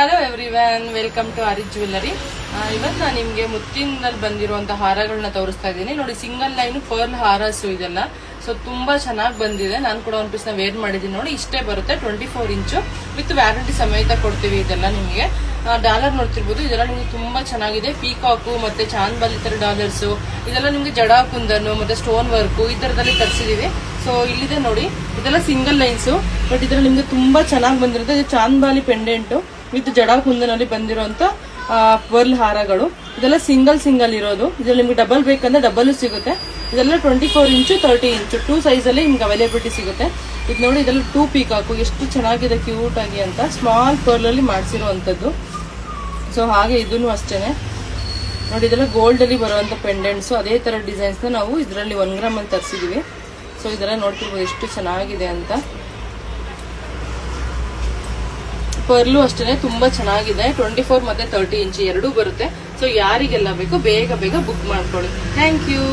Hello everyone, welcome to Aari jewellery. ಇವತ್ತು ನಾನು ನಿಮಗೆ ಮುತ್ತಿನಲ್ಲಿ ಬಂದಿರುವಂತಹ ಹಾರಗಳನ್ನ ತೋರಿಸ್ತಾ ಇದ್ದೀನಿ. ನೋಡಿ, ಸಿಂಗಲ್ ಲೈನ್ ಪರ್ಲ್ ಹಾರಸು ಇದೆಲ್ಲ. ಸೊ ತುಂಬಾ ಚೆನ್ನಾಗಿ ಬಂದಿದೆ. ನಾನು ಕೂಡ ಒಂದು ಪೀಸ್ ವೇರ್ ಮಾಡಿದ್ದೀನಿ. ನೋಡಿ, ಇಷ್ಟೇ ಬರುತ್ತೆ. 24 ಇಂಚು ವಿತ್ ವ್ಯಾರಂಟಿ ಸಮೇತ ಕೊಡ್ತೀವಿ. ಇದೆಲ್ಲ ನಿಮಗೆ ಡಾಲರ್ ನೋಡ್ತಿರ್ಬೋದು. ಇದೆಲ್ಲ ನಿಮ್ಗೆ ತುಂಬಾ ಚೆನ್ನಾಗಿದೆ. ಪೀಕಾಕು ಮತ್ತೆ ಚಾಂದ್ಬಾಲಿ ತರ ಡಾಲರ್ಸ್, ಇದೆಲ್ಲ ನಿಮ್ಗೆ ಜಡಾ ಕುಂದನ್ನು ಮತ್ತೆ ಸ್ಟೋನ್ ವರ್ಕ್ ಈ ತರದಲ್ಲಿ ತರಿಸಿದೀವಿ. ಸೊ ಇಲ್ಲಿದೆ ನೋಡಿ, ಇದೆಲ್ಲ ಸಿಂಗಲ್ ಲೈನ್ಸ್. ಬಟ್ ಇದ್ರಲ್ಲಿ ನಿಮ್ಗೆ ತುಂಬಾ ಚೆನ್ನಾಗಿ ಬಂದಿರುತ್ತೆ. ಇದು ಚಾಂದ್ಬಾಲಿ ಪೆಂಡೆಂಟ್ ವಿತ್ ಜಡಾ ಕುಂದನಲ್ಲಿ ಬಂದಿರುವಂತ ಪರ್ಲ್ ಹಾರಗಳು. ಇದೆಲ್ಲ ಸಿಂಗಲ್ ಇರೋದು. ಇದ್ರಲ್ಲಿ ನಿಮ್ಗೆ ಡಬಲ್ ಬೇಕಂದ್ರೆ ಡಬಲ್ ಸಿಗುತ್ತೆ. ಇದೆಲ್ಲ 24 ಇಂಚು 30 ಇಂಚು 2 ಸೈಜ್ ಅಲ್ಲಿ ನಿಮ್ಗೆ ಅವೈಲೇಬಿಲಿಟಿ ಸಿಗುತ್ತೆ. ಇದು ನೋಡಿ, ಇದೆಲ್ಲ 2 ಪೀಕಾಕು ಎಷ್ಟು ಚೆನ್ನಾಗಿದೆ ಕ್ಯೂಟ್ ಆಗಿ ಅಂತ. ಸ್ಮಾಲ್ ಪರ್ಲ್ ಅಲ್ಲಿ ಮಾಡಿಸಿರುವಂತದ್ದು. ಸೊ ಹಾಗೆ ಇದನ್ನು ಅಷ್ಟೇನೆ ನೋಡಿ, ಇದೆಲ್ಲ ಗೋಲ್ಡ್ ಅಲ್ಲಿ ಬರುವಂತ ಪೆಂಡೆಂಟ್ಸ್. ಅದೇ ತರ ಡಿಸೈನ್ಸ್ ನಾವು ಇದರಲ್ಲಿ 1 ಗ್ರಾಮ್ ಅಲ್ಲಿ ತರಿಸಿದೀವಿ. ಸೊ ಇದೆಲ್ಲ ನೋಡ್ತಿರ್ಬೋದು ಎಷ್ಟು ಚೆನ್ನಾಗಿದೆ ಅಂತ. ಪರ್ಲು ಅಷ್ಟೇ ತುಂಬಾ ಚೆನ್ನಾಗಿದೆ. 24 ಮತ್ತೆ 30 ಇಂಚ್ ಎರಡೂ ಬರುತ್ತೆ. ಸೊ ಯಾರಿಗೆಲ್ಲ ಬೇಕು ಬೇಗ ಬುಕ್ ಮಾಡ್ಕೊಳ್ಳಿ. Thank you.